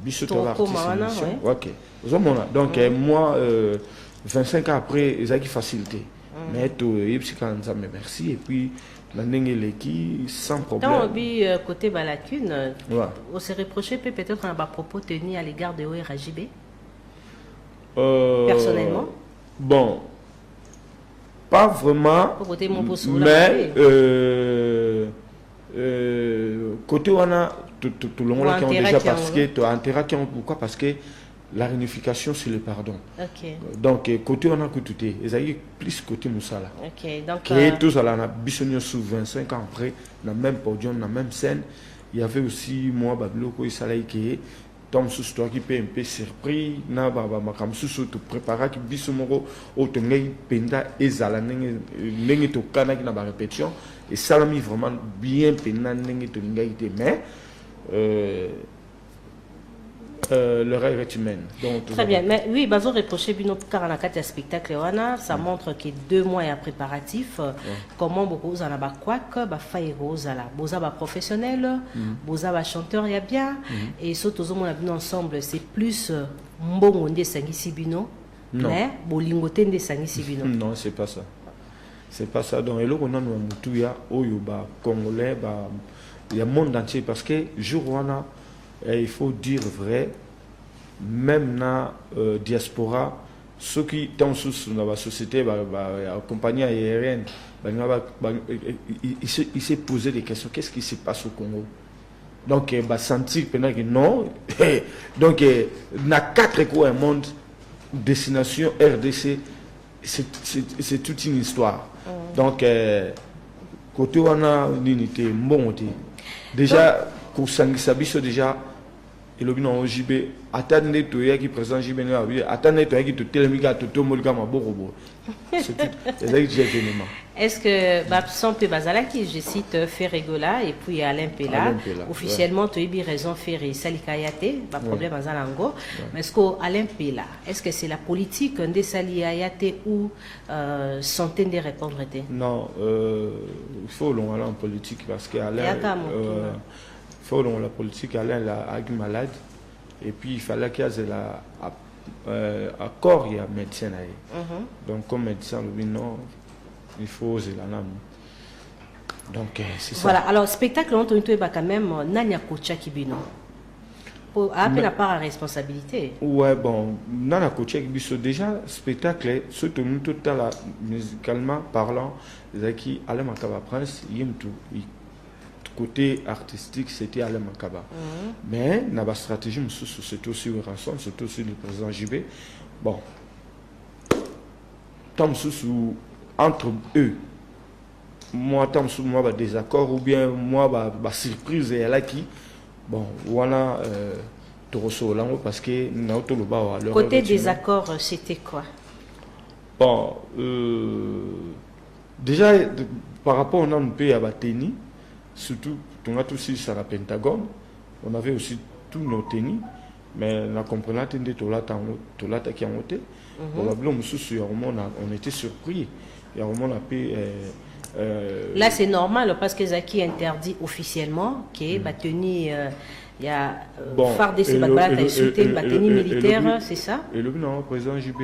Bisoto artiste émission. OK. Donc moi 25 ans après, ils ont facilité. Mais merci et puis sans problème. Dans le côté balacune, on s'est reproché peut-être un propos tenu à l'égard de ORAJB. Personnellement. Bon, pas vraiment. Mais côté on a tout le monde qui ont déjà parce que pourquoi parce que la réunification c'est le pardon. Donc côté on a que tout est ils plus côté Moussala. Donc qui tous à la bisogno sous 25 ans après dans le même podium dans la même scène il y avait aussi moi Babiloko et Salaï qui Tom sous toi qui peut un peu surpris na baba makam sous tout préparer qui bisomoro autongai penda ezala nengi to kana qui na ba répétition et ça l'a mis vraiment bien penda nengi to ngai mais le rêve est humain. Donc, très bien, mais oui, Bazo reproché Bino Karanakati à spectacle ça montre que 2 mois et un préparatif, comment beaucoup en a quoi que faille rose là, boza ba professionnel, boza ba chanteur il y a bien, et surtout on a bien ensemble, c'est plus mbongo ndé sangisi bino, mais bolingote ndé sangisi bino. Non, c'est pas ça. C'est pas ça. Donc, et là, on a mutuya oyoba congolais, il y a monde entier parce que jour et il faut dire vrai, même dans la diaspora, ceux qui sont dans la société, la compagnie aérienne, il s'est posé des questions. Qu'est-ce qui se passe au Congo? Donc, il va sentir que non. Donc, il y a 4 coins du monde, destination RDC, c'est toute une histoire. Donc, côté on a une unité, bon, déjà, pour Sangisabiso déjà, et le bilan OJB, attendez toi qui présente JB, attendez toi qui te télémiga, te tomolga ma borobo. C'est tout. Est-ce que Babson Pe Bazalaki, je cite Ferregola et puis Alain Pella, officiellement tu as eu raison Ferré, Salikayate, pas problème à Zalango. Mais est-ce que Alain Pella, est-ce que c'est la politique de Salikayate ou centaines de répondre? Non, il faut aller en politique parce qu'Alain. Il faut dans la politique, Alain est malade et puis il fallait qu'il y ait accord, il y a médecin. Donc comme médecin, non, il faut oser la lame. Donc c'est ça. Voilà, alors spectacle, on a quand même Nanya Kocha Kibino. Pour appeler la part à responsabilité. Ouais, bon, Nanya Kocha Kibino, déjà, spectacle, surtout musicalement parlant, Zaki Alain Makaba Prince, Yimtou. Côté artistique, c'était Alain Makaba. Mais, dans la stratégie, c'est aussi une rançon, c'est aussi le président JB. Bon, entre eux, moi, moi, désaccord, ou bien moi, surprise, et là qui, bon, voilà, parce que côté désaccord, c'était quoi? Bon, déjà, par rapport à un pays à Bateni, surtout, on a aussi ça la Pentagone, on avait aussi tous nos tennis, mais la comprenante de Tolata qui a monté. On était surpris. Là, c'est normal parce que Zaki interdit officiellement que Bateni, il y a phare de ces batailles insulté Bateni militaire, c'est ça? Et le président JB,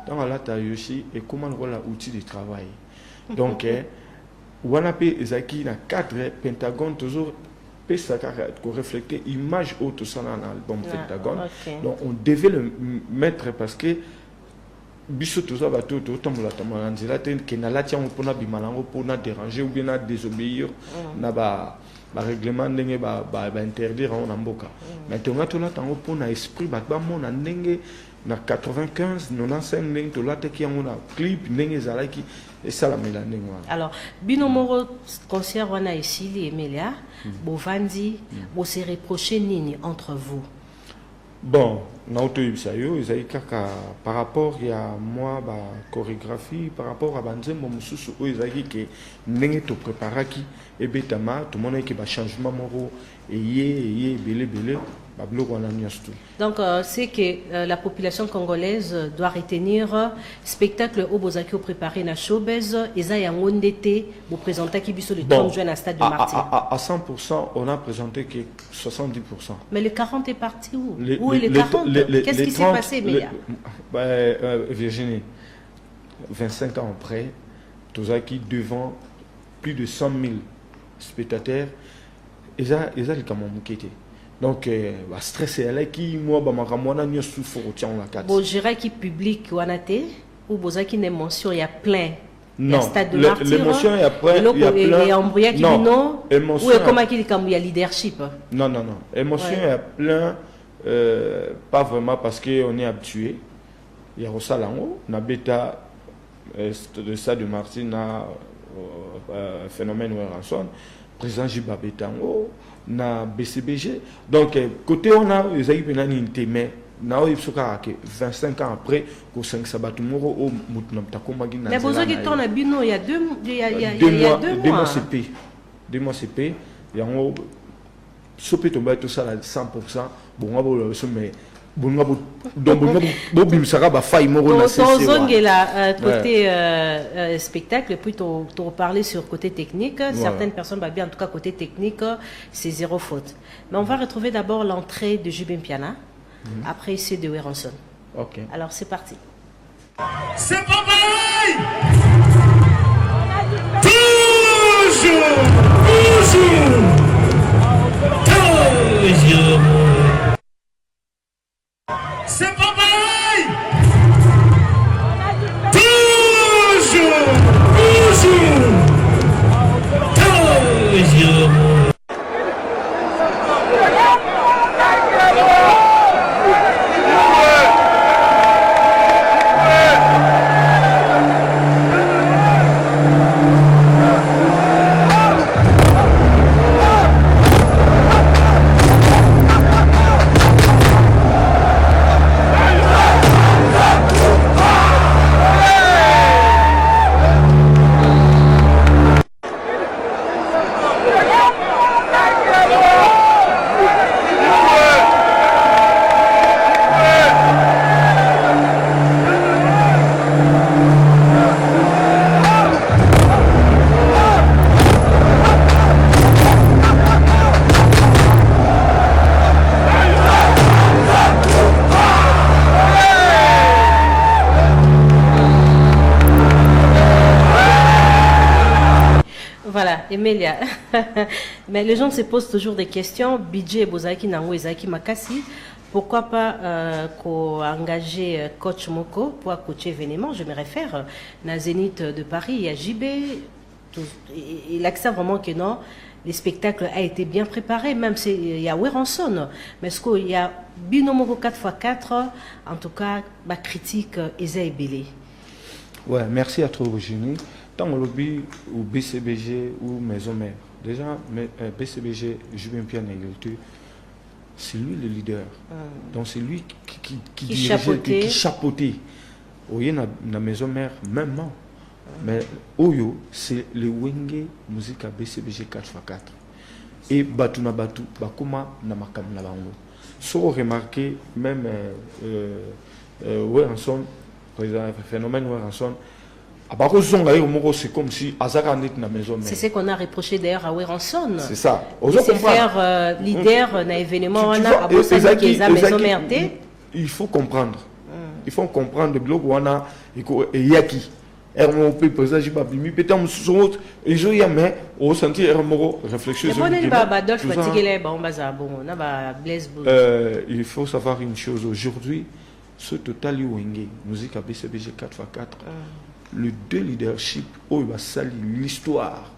dans la taille aussi, et comment on voit l'outil de travail. Donc, on a Zaki dans 4 Pentagone toujours pour refléter l'image haute dans l'album Pentagone. Donc on devait le mettre parce que biso tout ça bateau tout temps la tamanzela que na la tia on pona bimalango pour na déranger ou bien na désobéir na ba règlement ndenge ba interdire on amboka. Maintenant tout là tango pona esprit ba mona ndenge na 95 95 ndenge to la te qui on a clip ndenge zalaki et ça la mélange. Alors binomoro concert wana ici les Emelia bovandi bo se reprocher nini entre vous? Bon, par rapport à moi, chorégraphie, par rapport à Banzembo Moussou, ils ont dit que nous avons préparé et tout le monde qui va changement moraux et belé donc c'est que la population congolaise doit retenir spectacle au Bozaki au préparé na showbiz et ça y a un été vous présentez qui biso le 30 juin à stade de Martyr. À 100% on a présenté que 70%. Mais le 40 est parti où? Où est le 40? Qu'est-ce qui s'est passé, Melia? Virginie, 25 ans après, Tozaki devant plus de 100 000 spectateurs, et ça les Kamamukete. Donc, stress est là qui moi bamakamwana nyo souffre au tien la carte. Bon, j'irai qui public wanate ou Bozaki n'émotion il y a plein. Non, l'émotion il y a plein. Il y a plein. Non, émotion. Ou comment qu'il y a leadership. Non. Émotion il y a plein. Pas vraiment parce qu'on est habitué. Il y a Rosalango, na bêta de ça de Martina phénomène Ranson, président Jibabetango. Na BCBG. Donc, côté on a les aïeux pénalités, mais na o yipsoka que 25 ans après, qu'au 5 sabatumoro au mutnamtakomagi na. Mais besoin qui tourne à Bino, il y a 2 mois. Il y a 2 mois CP. 2 mois CP. Il y a un sopé tombé tout ça à 100%. Bon, on va le mais donc ça va faillir moro côté spectacle puis tu parler sur côté technique certaines personnes bah bien en tout cas côté technique c'est zéro faute mais on va retrouver d'abord l'entrée de Jubin Piana après c'est de Weranson. OK, alors c'est parti. C'est pas pareil. Toujours c'est pas pareil. Toujours. Emilia, mais les gens se posent toujours des questions. Budget Bozaki Nango Ezaki Makasi, pourquoi pas engager coach Moko pour coacher événement? Je me réfère à Zénith de Paris, à JB. Il accepte vraiment que non, les spectacles a été bien préparés, même s'il y a Weranson, mais est-ce qu'il y a Binomoko 4x4, en tout cas, ma critique est belé. Ouais, merci à toi, Virginie. Tant au lobby ou BCBG ou Maison Mère, déjà, BCBG, Jubin Piana, c'est lui le leader. Donc c'est lui qui dirigeait, qui chapeautait. Oye na Maison Mère, même non. Mais Oyo, c'est le Wenge musique à BCBG 4x4. Et Batuna Batu, Bakuma Namakam Labango. Si vous remarquez, même Weranson, phénomène Weranson, c'est comme si c'est ce qu'on a reproché d'ailleurs à Weranson. C'est ça. C'est faire leader d'un événement il faut comprendre. Il faut comprendre le blog wana et yaki. On peut poser peut-être et je y a mais au sentir réflexion. Il faut savoir une chose aujourd'hui, ce total Wenge musique à BCBG 4x4. Le deux leadership, oh, il va l'histoire.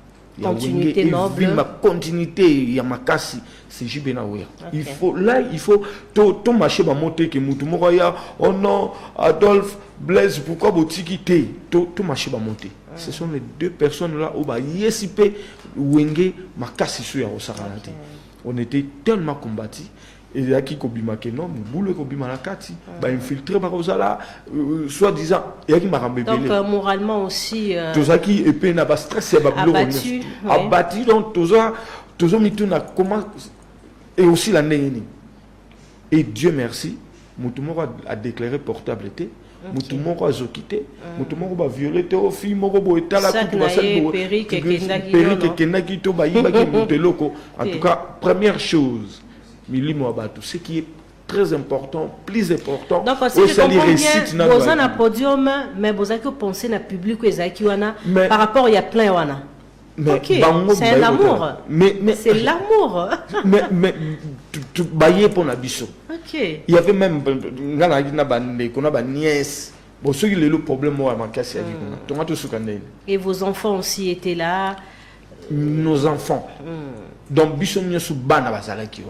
Continuité noble. Ma continuité, il y a ma casse, c'est Jibenaouya. Il faut, là, il faut, tout marcher va monter, que Moutoumoroya, oh non, Adolphe, Blaise, pourquoi vous quittez? Tout marcher va monter. Ce sont les deux personnes là, où bah, Yesipe, Wenge, ma casse sur ya Osaralate. On était tellement combattus. Et il y a qui kobima que non, boule kobima la kati, bah infiltré par Osala, soi-disant, il y a qui m'a rembellé. Donc moralement aussi. Tout ça qui est peine à stress, c'est abattu. Abattu, donc tout ça, mituna comment et aussi la néni. Et Dieu merci, Moutoumoro a déclaré portabilité. Moutoumoro a zokité. Moutoumoro a violé au film. En tout cas, première chose, Milimo Abatou, ce qui est très important, plus important. Donc, si je comprends bien, vous avez un podium, mais vous avez pensé dans le public par rapport, il y a plein. Ok, c'est un amour. C'est l'amour. Mais tu baillais pour Nabiso. Ok. Il y avait même une nièce. Bon, ce qui est le problème, moi, et vos enfants aussi étaient là. Nos enfants. Donc, Biso Nyosu Bana Bazalaki.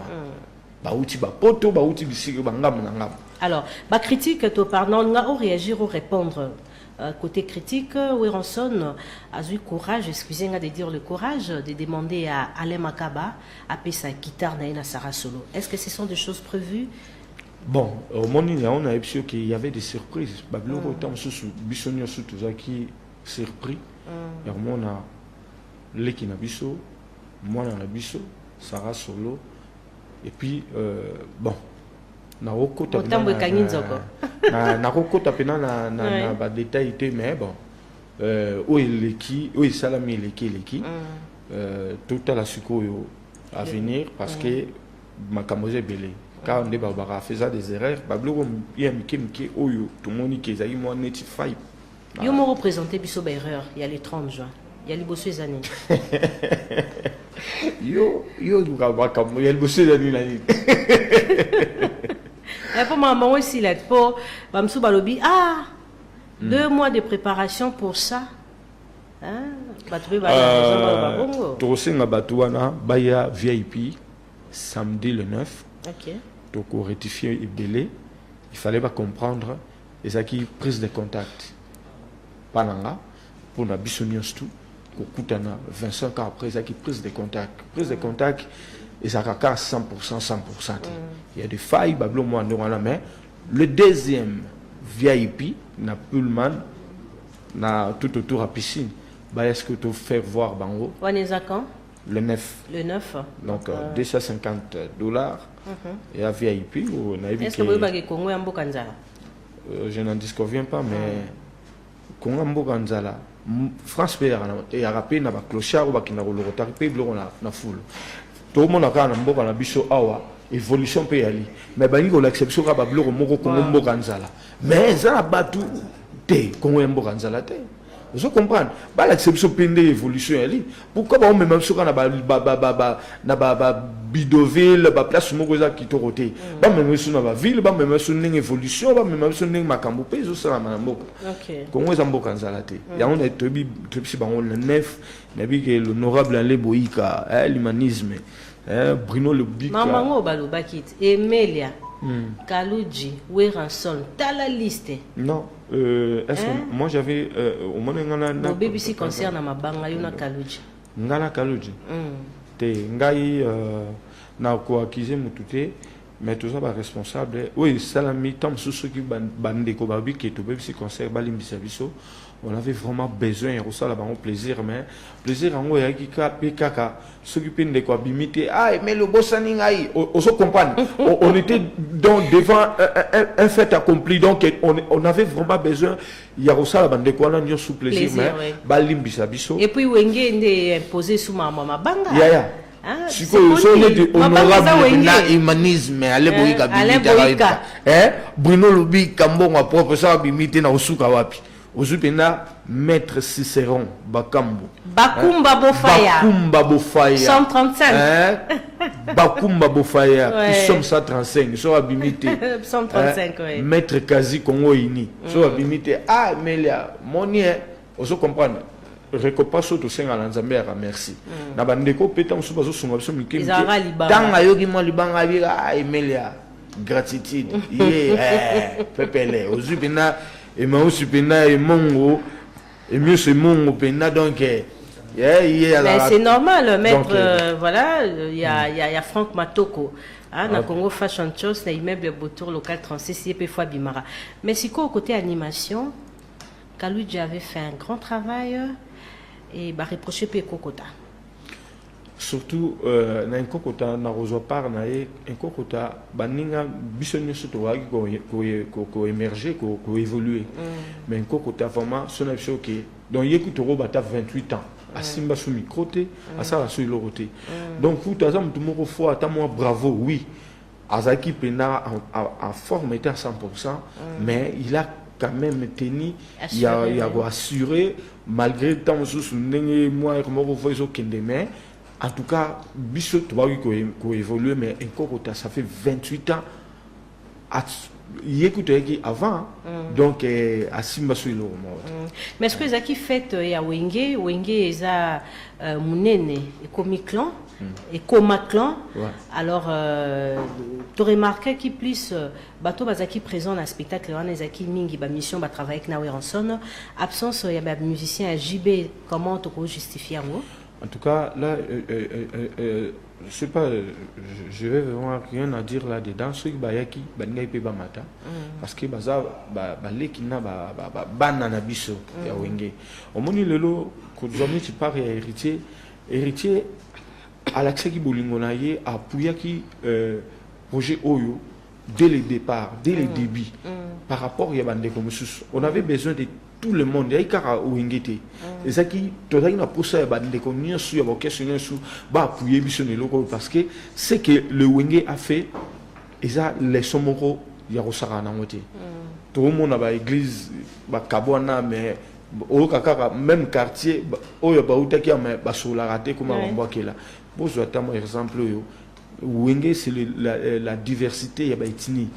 Alors, ma critique, pardon, on a réagir ou répondre. Côté critique, Weranson a eu le courage, excusez-moi de dire le courage, de demander à Alain Makaba à payer sa guitare na Sarah Solo. Est-ce que ce sont des choses prévues? Bon, au moment où on a vu qu'il y avait des surprises. Babylon autant sous Bissonio sous tout ça qui surpris. Et on a Lekina Bisso, moi dans la Bisso, Sarah Solo. Et puis, bon. Na rokota pena na ba détail té mais bon o eleki o salami eleki tout à la suko à venir parce que makamoze belé quand on débat ba faisait des erreurs bablo ya miki oyo tout monde qui ezali mo notify yo mo représenter biso ba erreur il y a les 30 juin il y a les bosseux années yo ba kam il y a les bosseux années là. Pour maman aussi, là, pour Bamsou Balobi, 2 mois de préparation pour ça. Baya VIP, samedi le 9. Ok. Donc, on rectifie et belé. Il fallait pas comprendre. Et ça qui prise de contact. Pananga, pour la Bissonios tout, pour Koutana, 25 ans après, ça qui prise de contact. Prise de contact. Et ça casse 100%. Il y a des failles, mais le deuxième VIP, na Pullman, na tout autour à piscine. Est-ce que tu fais voir Bango? Le 9. Le 9. Donc, $250. Et à VIP, est-ce que vous avez Congo en Bokanzala? Je n'en disconviens pas, mais Congo en Bokanzala. France, il y a rappelé na clochard ou qui n'a pas foule. Tout le monde a un biso awa évolution peut y aller mais bangi ko l'exception ka bablo moko ko mbo kanzala mais ça batu te ko mbo kanzala te vous comprenez ba l'exception pende évolution ali pourquoi ba même sur na ba bidoville ba place moko za kitorote ba même sur na ba ville ba même sur une évolution ba même sur une makambo pe zo sala na moko OK ko mbo kanzala te ya on est tobi ba on le 9 nabi que l'honorable Ale Boïka l'humanisme Bruno le Bic. Maman Balobakit, Emelia, Kaluji, Weranson, t'as la liste? Non. Est-ce que moi j'avais au moment où BBC concerne ma banga yuna Kaluji. Ngala Kaluji. Te ngai na ko accuser mututé mais tout ça va responsable. Oui, salami tam sous ceux qui bande ko babi qui to BBC concerne balimbi service. On avait vraiment besoin de ça là-bas, plaisir, mais plaisir en haut, il y a qui s'occuper de quoi, bimiter. Mais le boss on se comprend. On était donc devant un fait accompli, donc on avait vraiment besoin. Il y a ça là-bas, de quoi on a sous plaisir, mais balim bisabiso. Et puis Wenge est imposé sous ma maman banga. Ya. Si vous êtes honorable humanisme, allez Boïka. Bruno Lubi, Kambo, ma propre ça, bimiter na Osuka wapi. Ozupena maître Cicéron Bakambo Bakumba Bofaya 135 Bakumba Bofaya nous sommes 135 so abimité 135 oui maître Kazi Congo ini so abimité Melia Monier oso comprendre récompense to senga na Nzambe ya merci na bandeko peta musu bazo sunga biso mikemi tanga yoki mo libanga bi Melia gratitude pepele ozupena et moi aussi pena et mongo et mieux c'est mongo pena donc c'est normal maître voilà il y a Franck Matoko na Congo Fashion Shows na immeuble Botour local 36 et fois Bimara mais si quoi au côté animation Kaluji avait fait un grand travail et bah reproché pe Kokota surtout na nkokota na rezo par na e nkokota baninga biso nyonso to waki ko émerger ko évoluer mais nkokota vraiment son option que donc yeku to bata 28 ans asimba sous micro te asala sous loroté donc tout ça mutu moko fo ata moi bravo oui azaki pena en forme était à 100% mais il a quand même tenu il a assuré malgré tant sous ndenge moi comme on voit kende mais en tout cas biso to ba ko évoluer mais encore ça fait 28 ans il écoutait qui avant donc à Simba Suilo mais est-ce que Zaki fait ya Wenge eza munene et comme clan et comme clan alors tu remarqué qui plus bateau bazaki présent dans le spectacle on ezaki mingi ba mission ba travailler avec Nawe Ranson absence ya ba musicien JB comment tu peux justifier en tout cas là je sais pas je vais vraiment rien à dire là dedans ceux qui bayaki bangai pe ba mata parce que baza ba lekina ba banana biso ya Wenge omoni lelo ko zomi tu parles héritier Alexis qui bolingo na ye apuyaki projet Oyo dès le départ dès le début par rapport ya bande comme on avait besoin de tout le monde ya ikara Wengete et ça qui tozaki na posa ya bande comme nyonso ya question sous ba appuyer biso ne loko parce que c'est que le Wenge a fait et ça les somoko ya rosara na moté tout le monde ba église ba kabona mais au kaka même quartier oyo ba utaki ba sola raté comme on voit que là pour un exemple Wenge c'est la diversité ya ba ethnie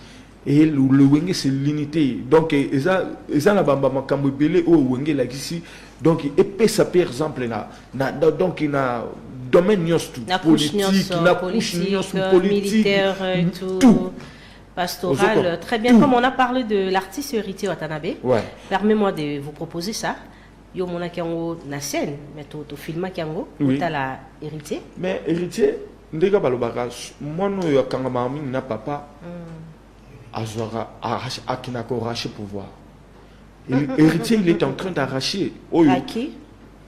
et le Wenge c'est l'unité donc ça na bamba makambo belé au Wenge là ici donc et ça par exemple na donc il a domaine politique militaire et tout pastoral très bien tout. Comme on a parlé de l'artiste héritier Watanabe permets-moi de vous proposer ça yo mona kiango na scène mais to filma kiango ta la héritier mais héritier ndeka balobaka moi no yo kanga mami na papa Azora akina ko racher pouvoir héritier il est en train d'arracher à qui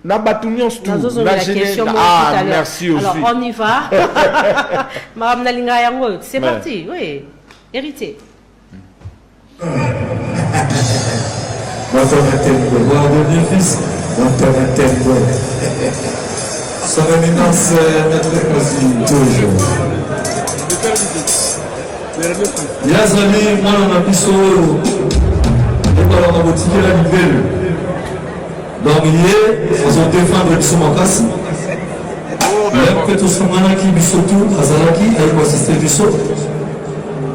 na batunion tout merci aussi alors on y va madame Nalinga yango c'est parti oui héritier Son éminence maître Kosi toujours. Yazali, moi on a mis sur et voilà on a motivé la nouvelle. Donc il est, ils ont défendu le Somakasi. Même que tout ce monde qui est tout, Azalaki a consisté du saut.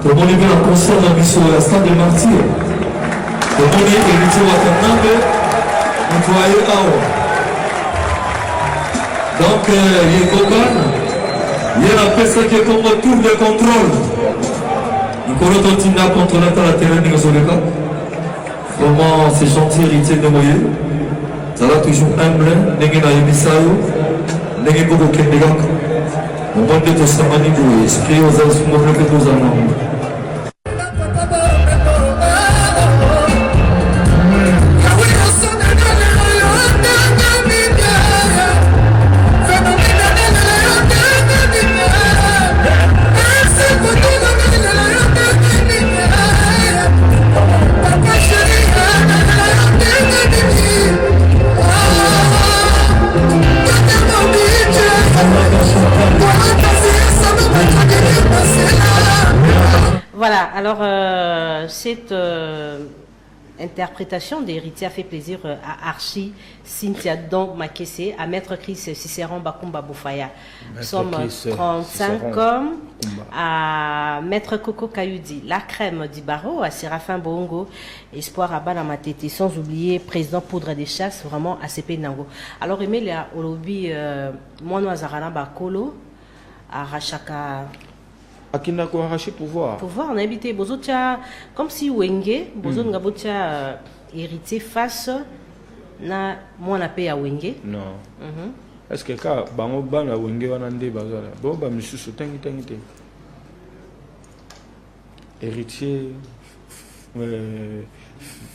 Tout le monde est bien en concert dans le stade de Martyr. Tout le monde est héritier Watanabe, employé Awa. Donc, il est coconne, il y a la personne qui est comme tour de contrôle. Nous connaissons la contrôle dans la terrain de Zoleka. Vraiment, c'est gentil, héritier de Moye. Ça va toujours humble, n'est-ce pas Ebisayo, n'est-ce pas beaucoup de gens. On va dire que ça m'a dit que l'esprit aux hommes que nous avons. Voilà, alors cette interprétation d'héritier a fait plaisir à Archie, Cynthia Don Makese, à Maître Chris Cicéron Bakumba Boufaya. Nous sommes 35 hommes, à Maître Coco Kayudi, la crème du barreau, à Séraphin Bongo, Espoir à Banamatete, sans oublier Président Poudre des Chasses, vraiment à CP Nango. Alors, Emelia Olobi, Mono Azarana Bakolo, à Rachaka. Akina ko arracher pouvoir. Pouvoir, on a habité Bozotia, comme si Wenge, Bozo Ngabotia héritier face na moi na paye à Wenge. Non. Est-ce que quand bango bana Wenge wanande bazala, bon ba monsieur sotangi tangite. Héritier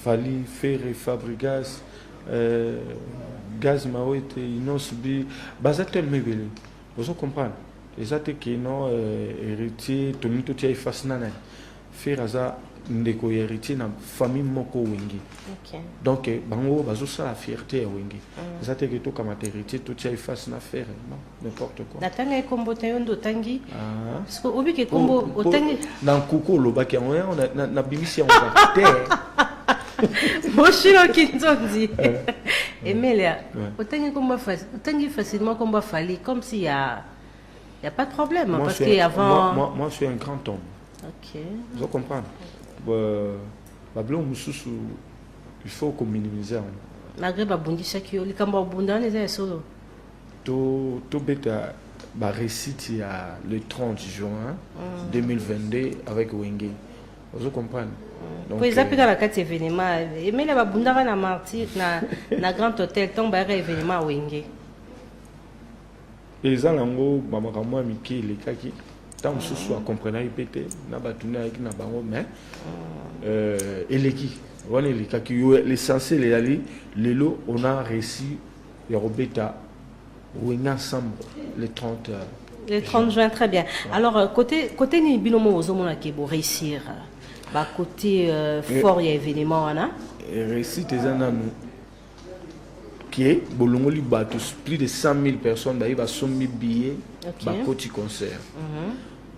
Fali Ferre Fabrigas Gaz Mawete Inosbi Bazatel Mebele. vous comprenez les autres qui non héritier Tony tout est fascinant faire ça ndeko héritier na famille moko wengi donc bango bazo ça la fierté wengi les autres qui tout comme héritier tout est fascinant faire n'importe quoi natanga kombo tayondo tangi parce que obi ke kombo otangi dans kuko lobaki on na bimisi on va Moshiro Kinzondi. Emilia, autant facilement comme Fali, comme s'il y a pas de problème. Moi, parce qu'avant. Moi, je suis un grand homme. Ok. Vous comprenez? Il faut qu'on minimise. Malgré Babundi Shakio, les Kamba Bunda, les solo. Tout bêta, récite le 30 juin 2022 avec Wenge. Vous comprenez? Pour les appuyer dans la carte événement, mais la Bunda na martyr na grand hôtel tombe à événement à Wenge. Les Alango, Maman Miki, les Kaki, tant que ce soit comprenant répété, n'a pas tourné avec Nabango, mais et les qui, les Kaki, l'essentiel les ali, les lots, on a réussi, les Robeta, Wenge ensemble, les 30. Le 30 juin, très bien. Alors, côté ni binomo aux hommes qui vont réussir. Bah, côté fort, il y a événement, on a. Récit des années qui est Bolongoli Batus, plus de 100 000 personnes, bah, il va sommer billets, bah, côté concert.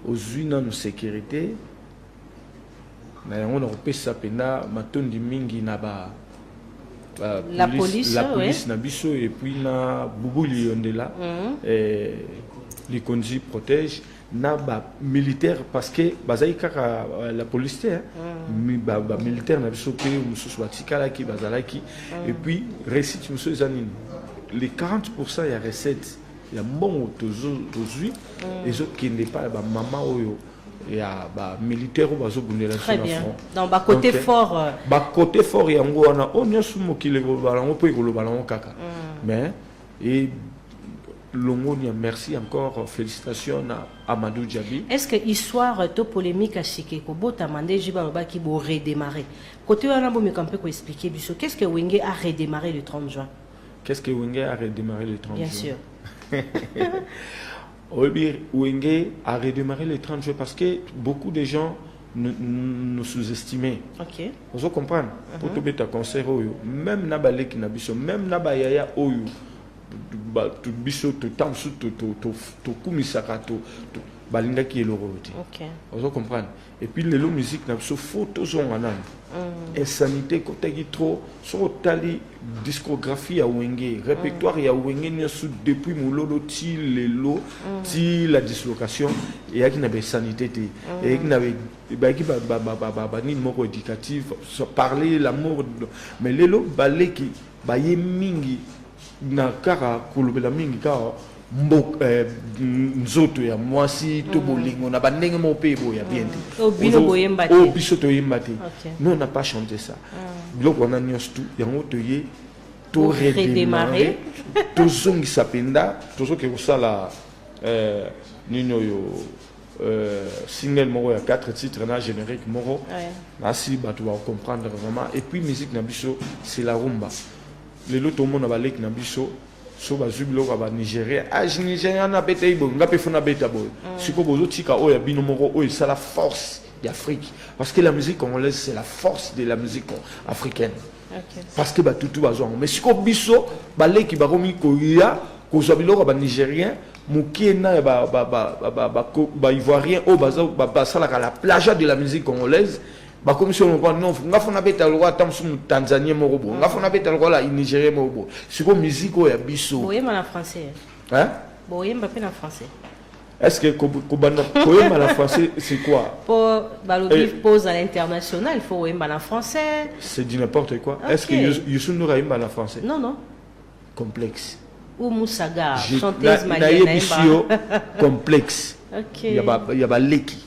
Aux unes en sécurité, on a repéré ça pendant matin de mingi naba. La police, na biso et puis na Boubou Liondela, les conduits protègent. Na militaire parce que bazaïka la police militaire na biso pe mususu batikala ki bazalaki et puis récite mususu zanini les 40% ya recette ya mbongo tozui et zo qui n'est pas ba maman oyo ya ba militaire o bazo bundela sur la front donc ba côté fort yango wana onyo sumo ki le balango pe ko lo balango kaka mais et Longonia, merci encore, félicitations à Amadou Djabi. Est-ce que l'histoire de polémique à Chikeko, Botamande, Jibaroba qui va redémarrer? Côté on a beau me expliquer, qu'est-ce que Wenge a redémarré le 30 juin? Qu'est-ce que Wenge a redémarré le 30 juin? Bien sûr. Wenge a redémarré le 30 juin parce que beaucoup de gens nous sous-estimaient. Ok. Vous comprenez? Pour tout bêta concert, même Nabalek Nabiso, même Nabayaya Oyo. Tu biso tu tamsu tu kumisaka tu balinga qui est l'oroti. OK. Vous comprenez? Et puis les musique na biso photos on anan. Insanité côté qui trop sur tali discographie à Wenge, répertoire ya Wenge nyosu depuis mololo ti lelo ti la dislocation et ya qui na sanité et qui na ba ni moko éducatif parler l'amour mais lelo balé qui ba yemingi na kara kulubela mingi ka mbok nzoto ya mwasi to bolingo na bandenge mo pe bo ya bien o biso to yembate nous on n'a pas chanté ça donc on a nyos tout yango to ye to redémarrer to zongi sapenda to zo ke usala nino yo single moro ya 4 titres na générique moro na si ba tu vas comprendre vraiment et puis musique na biso c'est la rumba. Les lots tout le monde a balé na biso so bazubilo ka ba Nigeria Nigeria na beta ibo ngape fona beta boy siko bozo tika o ya bino moko o c'est la force d'Afrique parce que la musique congolaise c'est la force de la musique africaine parce que ba tutu bazo mais siko biso balé ki ba komi ko ya ko zabilo ka ba Nigérien mukena ba ivoirien o bazo ba sala ka la plage de la musique congolaise. Bah comme si on prend non, on a fait un bête le roi tam sous Tanzanie morobo, on a fait un bête le roi la Nigeria morobo. C'est comme musique ou ya biso. Boyem en français. Hein? Boyem pas en français. Est-ce que Boyem en français c'est quoi? Pour balobi pose à l'international, il faut boyem en français. C'est dit n'importe quoi. Est-ce que Youssou Noura aime en français? Non. Complexe. Ou Moussaga, chanteuse malienne. Complexe. OK. Il y a ba leki.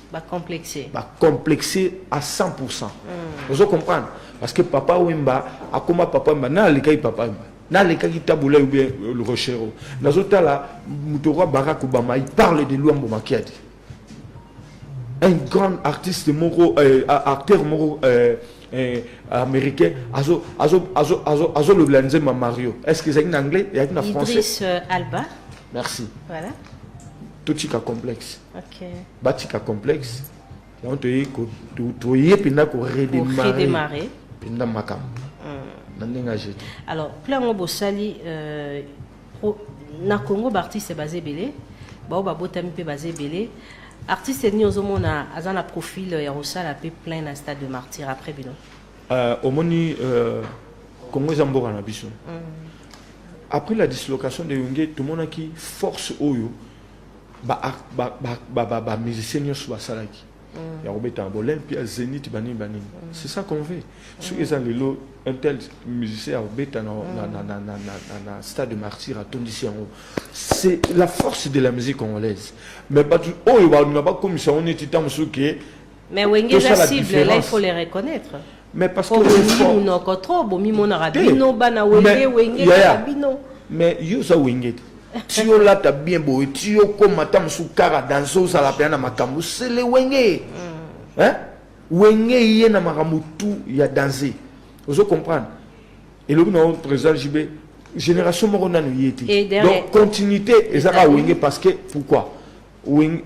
Complexé à 100%. Vous comprenez? Parce que papa Wemba, a comment papa Wemba, na le kai papa Wemba, na le kai taboula ou bien le rochero. Nazota là, Moutoura Barack Obama, il parle de Luambo Makiadi. Un grand artiste moro, acteur moro américain, azo le Blanzema Mario. Est-ce que c'est en anglais et en français? Idriss Alba. Merci. Voilà. totika complexe. OK. Batika complexe. Donc tu es pendant qu'on redémarrer. Pendant ma cam. Alors, plan Bosali, na Congo, artiste basé belé. Baoba botami pe basé belé. Artiste ni ozomona azana profil ya rosala pe plein na stade de martyr après bino. Au moni Congo Zambora na biso. Après la dislocation de Yungé, tout le monde a qui force Oyo, musicien nyonso basalaki. Ya robeta Olympia Zénith bani. C'est ça qu'on veut. Si ils ont un tel musicien robeta na stade de martyr à Tondisi. C'est la force de la musique congolaise. Mais pas tout Oyo n'a pas comme ça on est titam souké. Mais Wenge la cible là il faut les reconnaître. Mais parce que mais yo ça Wenge. Tio là t'as bien beau, tio comme matam soukara danso ça la peine na makambu, c'est le Wenge. Hein? Wenge yé na makambu tout y a dansé. Vous comprenez? Et le non président JB génération morona no yéti. Donc continuité et ça va Wenge parce que pourquoi? Wenge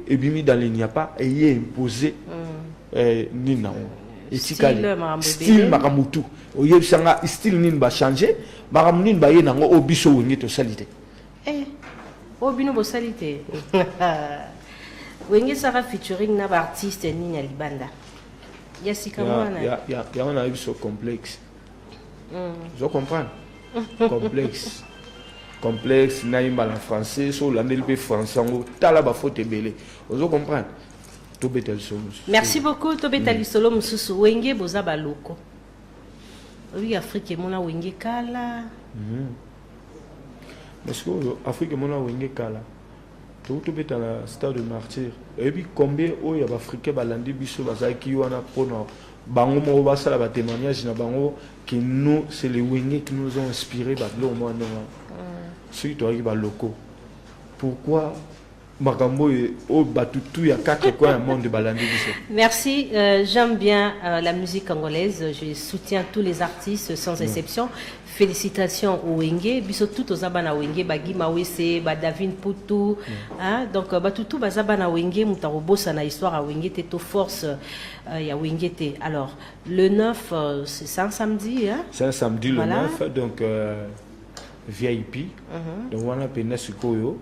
est bimi dans il n'y a pas et y est imposé nina. Style makamutu oye sanga style nin ba changer makamunin ba ye nango obiso Wenge to salite obino bo salite Wenge sera featuring na ba artiste ni ya libanda ya sikamwana ya on a eu ce complexe je comprends complexe na imba en français so la nelbe français ngo tala ba faute belé vous comprenez. Merci beaucoup, Tobetali Solo Mususu. Wenge boza baloko. Oui, Afrique mona Wenge kala. Parce que Afrique mona Wenge kala. Tout Tobetala stade de martyr. Et puis combien o ya Afrique balandi biso bazaki wana pona bango mo basala ba témoignage na bango que nous c'est les Wenge qui nous ont inspiré ba lo mo na. Ceux qui ba loko. Pourquoi Merci, j'aime bien la musique congolaise, je soutiens tous les artistes sans exception. Félicitations au Wenge, biso tout aux abana Wenge, Bagi Mawese, David Poutou, donc tout bazabana Wenge, Mutarobosa na histoire à Wenge, Teto Force, ya Wenge te. Alors, le 9, c'est un samedi, hein? C'est un samedi le 9, donc VIP, donc on a peine sukoyo.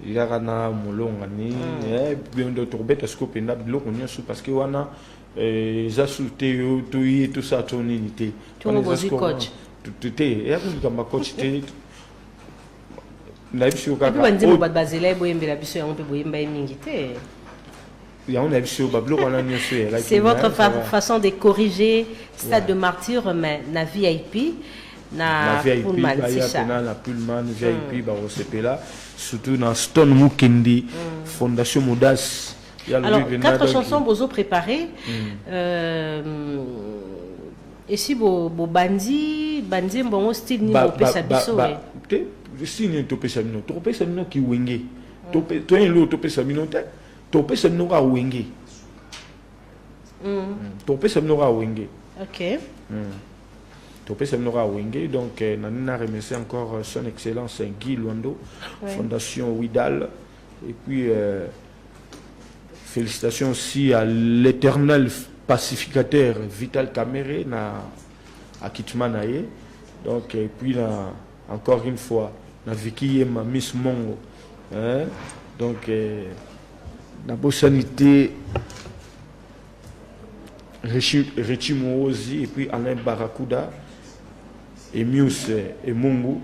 Il y a un molongani bien d'autres bêtes à scope parce que on a ajouté tout ça ton unité tout le coach tout est comme coach la biso ka bandimo ba bazela boyembe la biso ya mpe boyemba emingité ya on a biso ba bloc on a nyonso c'est votre façon de corriger stade de martyr mais na VIP na Pullman na Pullman VIP ba recepela surtout dans Stone Mukendi Fondation Modas. Alors 4 chansons bozo préparées et si bo bandi bon style ni bo pesa biso si ni to pesa bino ki Wenge to en lo to pesa bino te to pesa bino ka Wenge to pesa bino ka Wenge. OK. Donc, nous remercie encore son excellence Guy Luando, Fondation Widal. Et puis, félicitations aussi à l'éternel pacificateur Vital Kamere à Kitmanaye. Donc, et puis, encore une fois, na Vicky ma Miss Mongo. Donc, la bonne sanité. Richie Moozi et puis Alain Barakuda. Et Mius et Mungu.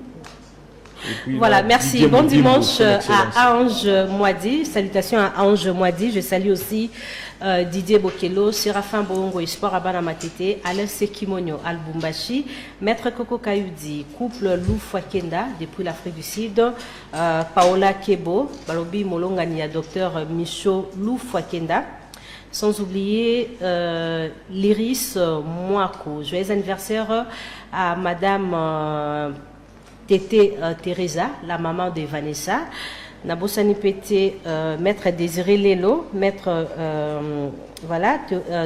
Voilà, merci. Bon dimanche à Ange Moidi. Salutations à Ange Moidi. Je salue aussi Didier Bokelo, Séraphin Bongo, Espoir Abana Matete, Alain Sekimonyo, Albumbashi, Maître Koko Kayudi, couple Lou Fouakenda depuis l'Afrique du Sud, Paola Kebo, Balobi Molongania, docteur Michaud Lou Fouakenda. Sans oublier l'Iris Mouako. Joyeux anniversaire à Madame Tété Teresa, la maman de Vanessa. Nabosani Pété, Maître Désiré Lelo, Maître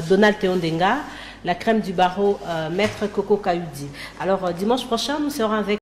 Donald Teondenga, la crème du barreau, Maître Coco Kaudi. Alors dimanche prochain, nous serons avec